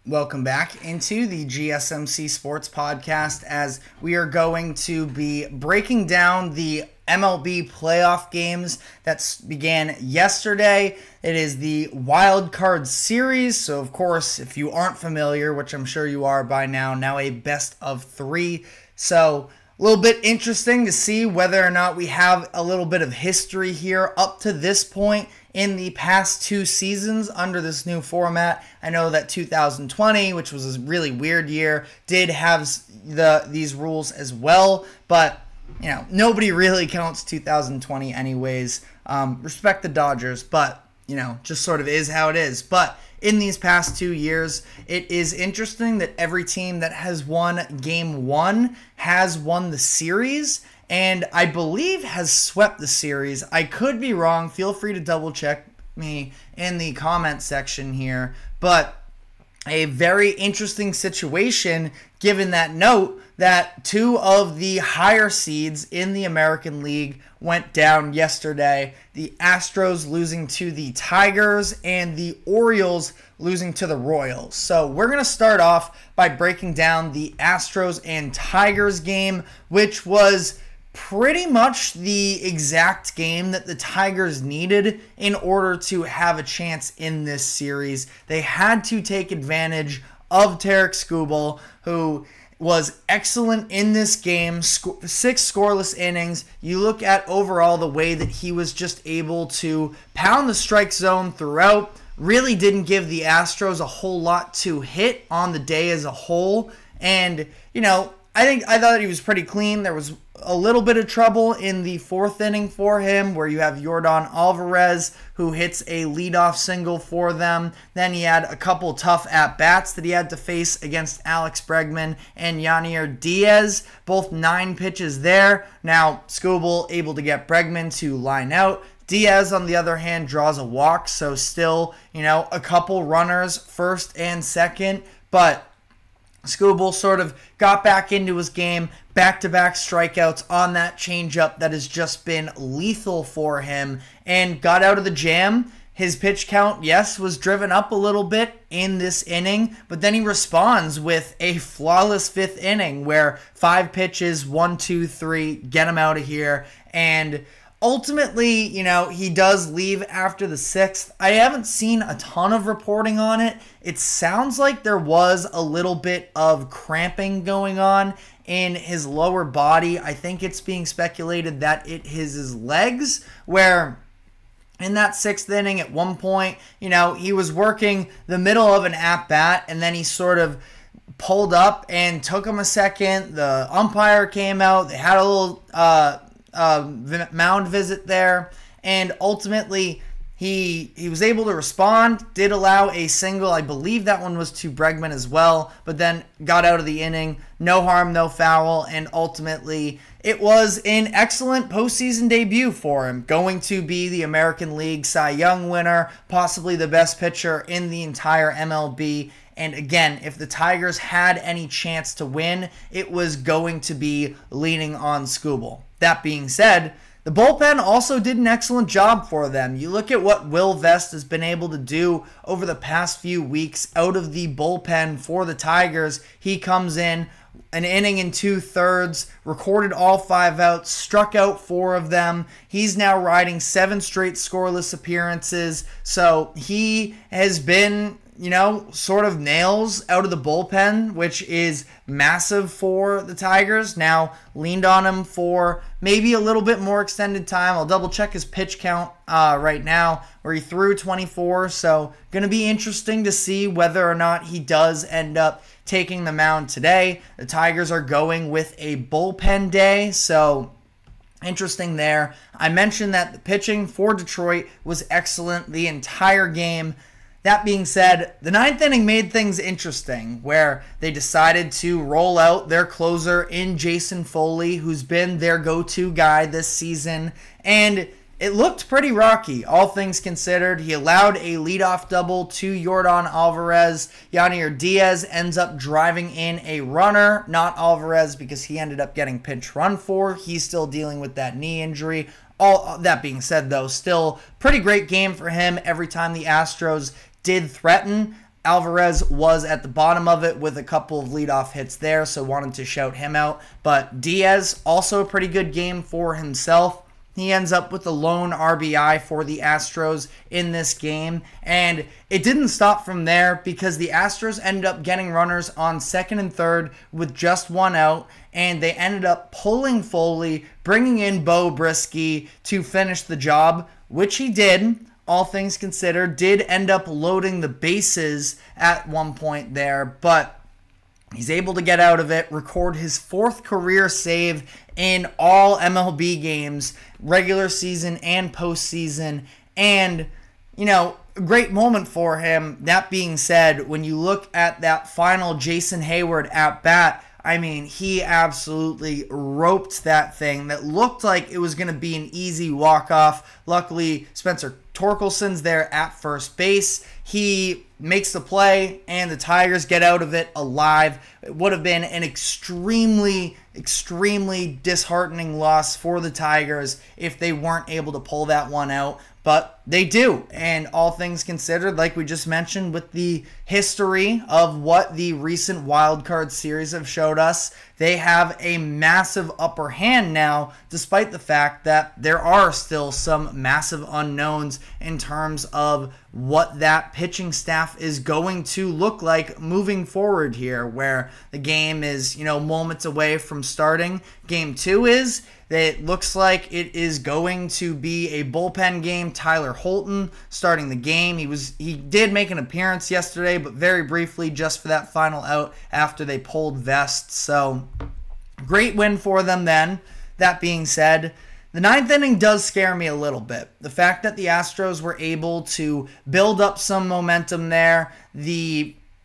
Welcome back into the GSMC Sports Podcast as we are going to be breaking down the MLB Playoff Games that began yesterday. It is the Wild Card Series, so of course, if you aren't familiar, which I'm sure you are by now a best of three. So a little bit interesting to see whether or not we have a little bit of history here up to this point in the past two seasons under this new format. I know that 2020, which was a really weird year, did have these rules as well, but nobody really counts 2020 anyways. Respect the Dodgers, but just sort of is how it is. But in these past 2 years, it is interesting that every team that has won Game 1 has won the series, and I believe has swept the series. I could be wrong. Feel free to double check me in the comment section here. But a very interesting situation given that note that two of the higher seeds in the American League went down yesterday. The Astros losing to the Tigers and the Orioles losing to the Royals. So we're going to start off by breaking down the Astros and Tigers game, which was pretty much the exact game that the Tigers needed in order to have a chance in this series. They had to take advantage of Tarik Skubal, who was excellent in this game, 6 scoreless innings. You look at overall the way that he was just able to pound the strike zone throughout, really didn't give the Astros a whole lot to hit on the day as a whole. And, I thought he was pretty clean. There was a little bit of trouble in the 4th inning for him where you have Yordan Alvarez who hits a leadoff single for them. Then he had a couple tough at-bats that he had to face against Alex Bregman and Yanier Diaz. Both 9 pitches there. Now, Skubal able to get Bregman to line out. Diaz, on the other hand, draws a walk, so still, a couple runners, first and second, but Skubal sort of got back into his game, back-to-back strikeouts on that changeup that has just been lethal for him, and got out of the jam. His pitch count, yes, was driven up a little bit in this inning, but then he responds with a flawless 5th inning where 5 pitches, 1, 2, 3, get him out of here, and ultimately, he does leave after the 6th. I haven't seen a ton of reporting on it. It sounds like there was a little bit of cramping going on in his lower body. I think it's being speculated that it is his legs, where in that 6th inning at one point, he was working the middle of an at-bat, and then he sort of pulled up and took him a second. The umpire came out. They had a little mound visit there, and ultimately he was able to respond, did allow a single. I believe that one was to Bregman as well, but then got out of the inning. No harm, no foul, and ultimately it was an excellent postseason debut for him, going to be the American League Cy Young winner, possibly the best pitcher in the entire MLB. And again, if the Tigers had any chance to win, it was going to be leaning on Skubal. That being said, the bullpen also did an excellent job for them. You look at what Will Vest has been able to do over the past few weeks out of the bullpen for the Tigers. He comes in, an inning and 2/3, recorded all 5 outs, struck out 4 of them. He's now riding 7 straight scoreless appearances. So he has been, sort of nails out of the bullpen, which is massive for the Tigers. Now, leaned on him for maybe a little bit more extended time. I'll double check his pitch count right now, where he threw 24. So, going to be interesting to see whether or not he does end up taking the mound today. The Tigers are going with a bullpen day, so interesting there. I mentioned that the pitching for Detroit was excellent the entire game. That being said, the 9th inning made things interesting, where they decided to roll out their closer in Jason Foley, who's been their go-to guy this season, and it looked pretty rocky, all things considered. He allowed a leadoff double to Yordan Alvarez. Yanier Diaz ends up driving in a runner, not Alvarez, because he ended up getting pinch run for. He's still dealing with that knee injury. All that being said, though, still pretty great game for him every time the Astros did threaten. Alvarez was at the bottom of it with a couple of leadoff hits there, so wanted to shout him out. But Diaz, also a pretty good game for himself. He ends up with the lone RBI for the Astros in this game. And it didn't stop from there because the Astros ended up getting runners on second and third with just one out. And they ended up pulling Foley, bringing in Beau Brieske to finish the job, which he did. All things considered, did end up loading the bases at one point there. But he's able to get out of it, record his 4th career save in all MLB games, regular season and postseason. And, a great moment for him. That being said, when you look at that final Jason Hayward at bat, I mean, he absolutely roped that thing that looked like it was going to be an easy walk-off. Luckily, Spencer Torkelson's there at first base. He makes the play, and the Tigers get out of it alive. It would have been an extremely disheartening loss for the Tigers if they weren't able to pull that one out. But they do, and all things considered, like we just mentioned, with the history of what the recent wild card series have showed us, they have a massive upper hand now, despite the fact that there are still some massive unknowns in terms of what that pitching staff is going to look like moving forward here, where the game is, moments away from starting. Game 2 is. It looks like it is going to be a bullpen game. Tyler Holton starting the game. He did make an appearance yesterday, but very briefly, just for that final out after they pulled Vest. So, great win for them then. That being said, the 9th inning does scare me a little bit. The fact that the Astros were able to build up some momentum there,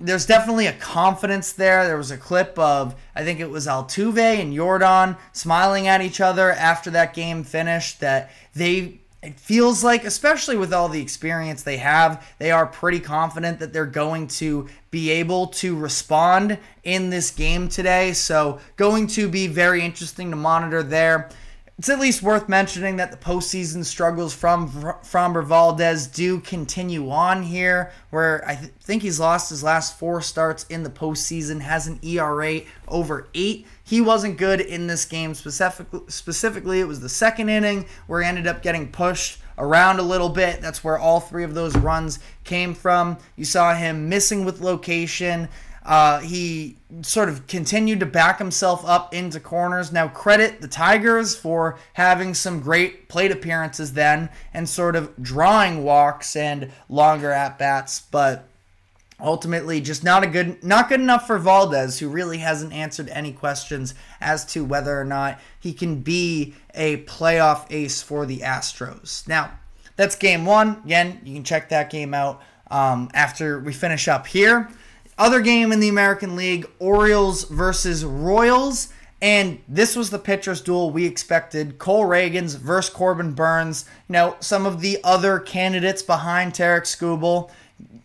there's definitely a confidence there. There was a clip of, I think it was Altuve and Yordan smiling at each other after that game finished, that it feels like, especially with all the experience they have, they are pretty confident that they're going to be able to respond in this game today. So going to be very interesting to monitor there. It's at least worth mentioning that the postseason struggles from Framber Valdez do continue on here, where I think he's lost his last 4 starts in the postseason, has an ERA over 8. He wasn't good in this game specifically. It was the 2nd inning where he ended up getting pushed around a little bit. That's where all 3 of those runs came from. You saw him missing with location. He sort of continued to back himself up into corners. Now, credit the Tigers for having some great plate appearances then and sort of drawing walks and longer at-bats, but ultimately just not good enough for Valdez, who really hasn't answered any questions as to whether or not he can be a playoff ace for the Astros. Now, that's game 1. Again, you can check that game out after we finish up here. Other game in the American League, Orioles versus Royals, and this was the pitcher's duel we expected. Cole Ragans versus Corbin Burns. Some of the other candidates behind Tarek Skubal.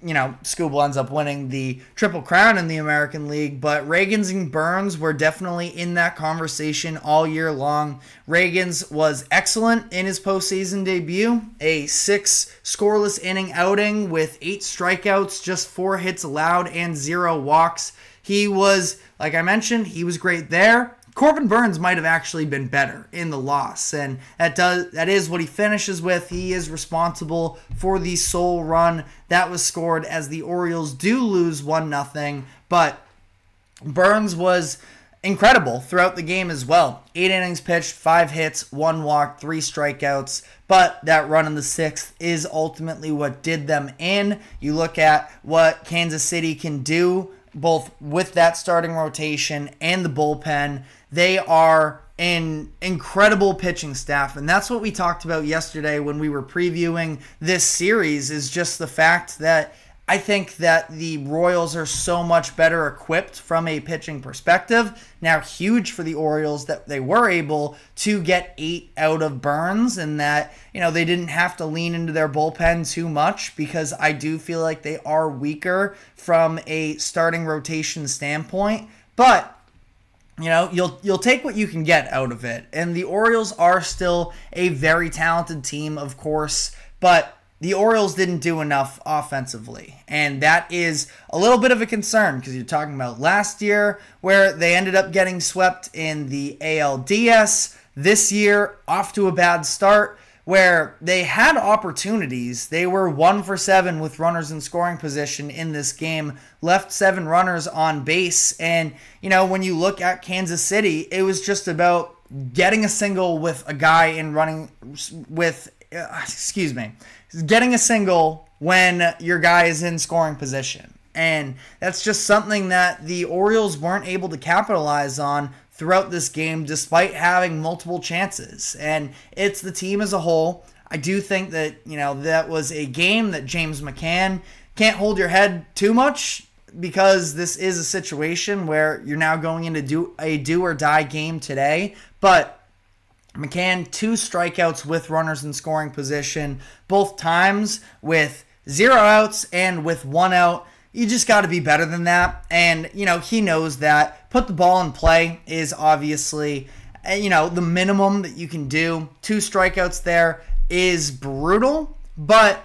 Skubal ends up winning the Triple Crown in the American League, but Ragans and Burns were definitely in that conversation all year long. Ragans was excellent in his postseason debut, a 6 scoreless inning outing with 8 strikeouts, just 4 hits allowed, and 0 walks. He was, like I mentioned, he was great there. Corbin Burns might have actually been better in the loss, and that is what he finishes with. He is responsible for the sole run that was scored as the Orioles do lose 1-0, but Burns was incredible throughout the game as well. 8 innings pitched, 5 hits, 1 walk, 3 strikeouts, but that run in the 6th is ultimately what did them in. You look at what Kansas City can do both with that starting rotation and the bullpen. They are an incredible pitching staff, and that's what we talked about yesterday when we were previewing this series, is just the fact that I think that the Royals are so much better equipped from a pitching perspective. Now, huge for the Orioles that they were able to get 8 out of Burns, and that, they didn't have to lean into their bullpen too much, because I do feel like they are weaker from a starting rotation standpoint. But you'll take what you can get out of it. And the Orioles are still a very talented team, of course, but the Orioles didn't do enough offensively, and that is a little bit of a concern because you're talking about last year where they ended up getting swept in the ALDS. This year, off to a bad start where they had opportunities. They were 1 for 7 with runners in scoring position in this game, left 7 runners on base, and when you look at Kansas City, it was just about getting a single with a guy in running with getting a single when your guy is in scoring position. And that's just something that the Orioles weren't able to capitalize on throughout this game despite having multiple chances. And it's the team as a whole. I do think that, that was a game that James McCann can't hold your head too much because this is a situation where you're now going into a do or die game today. But McCann, 2 strikeouts with runners in scoring position, both times with 0 outs and with 1 out. You just got to be better than that. And, he knows that. Put the ball in play is obviously, the minimum that you can do. 2 strikeouts there is brutal. But,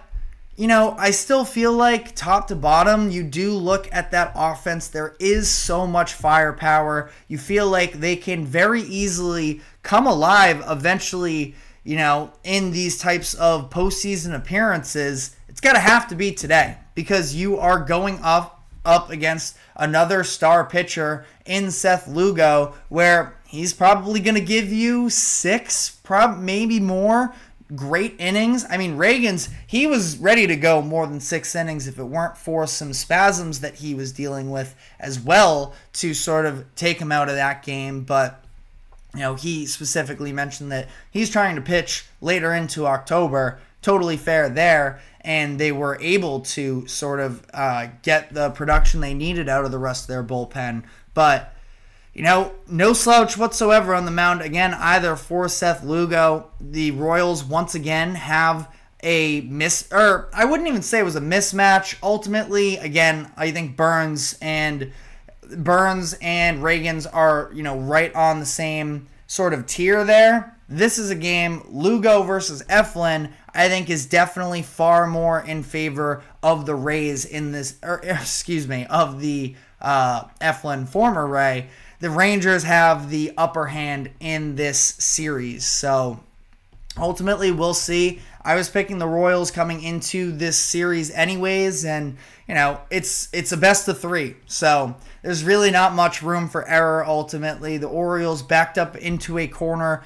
I still feel like top to bottom, you do look at that offense. There is so much firepower. You feel like they can very easily come alive eventually, in these types of postseason appearances. It's got to have to be today because you are going up against another star pitcher in Seth Lugo where he's probably going to give you 6, maybe more great innings. I mean, Reagan's, he was ready to go more than 6 innings if it weren't for some spasms that he was dealing with as well to sort of take him out of that game. But he specifically mentioned that he's trying to pitch later into October. Totally fair there. And they were able to sort of get the production they needed out of the rest of their bullpen. But, no slouch whatsoever on the mound again, either for Seth Lugo. The Royals once again have a I wouldn't even say it was a mismatch. Ultimately, again, I think Burns and Reagan's are, right on the same sort of tier there. This is a game, Lugo versus Eflin, I think is definitely far more in favor of the Rays in this, of the Eflin, former Ray. The Rangers have the upper hand in this series. So ultimately, we'll see. I was picking the Royals coming into this series anyways, and it's a best of 3. So there's really not much room for error ultimately. The Orioles backed up into a corner.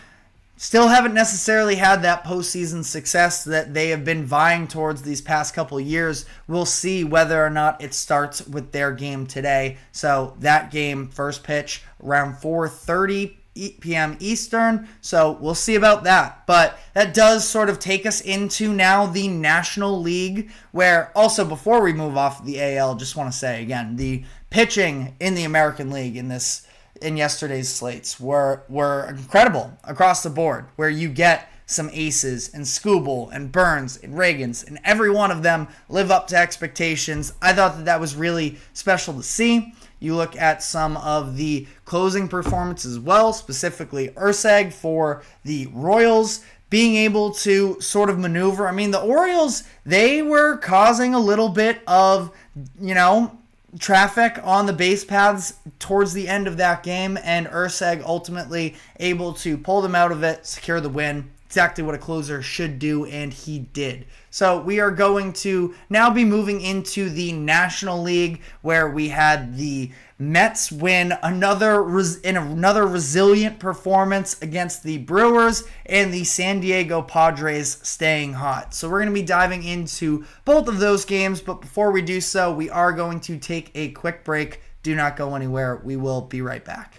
Still haven't necessarily had that postseason success that they have been vying towards these past couple years. We'll see whether or not it starts with their game today. So that game, first pitch, around 4:30 p.m. Eastern. So we'll see about that. But that does sort of take us into now the National League, where also before we move off the AL, just want to say again, the pitching in the American League in yesterday's slates were incredible across the board, where you get some aces and Skubal and Burns and Reagans, and every one of them live up to expectations. I thought that was really special to see. You look at some of the closing performances as well, specifically Urseg for the Royals, being able to sort of maneuver. I mean, the Orioles, they were causing a little bit of, traffic on the base paths towards the end of that game, and Urseg ultimately able to pull them out of it, secure the win. Exactly what a closer should do, and he did. So we are going to now be moving into the National League, where we had the Mets win another resilient performance against the Brewers, and the San Diego Padres staying hot. So we're going to be diving into both of those games, but before we do so, we are going to take a quick break. Do not go anywhere. We will be right back.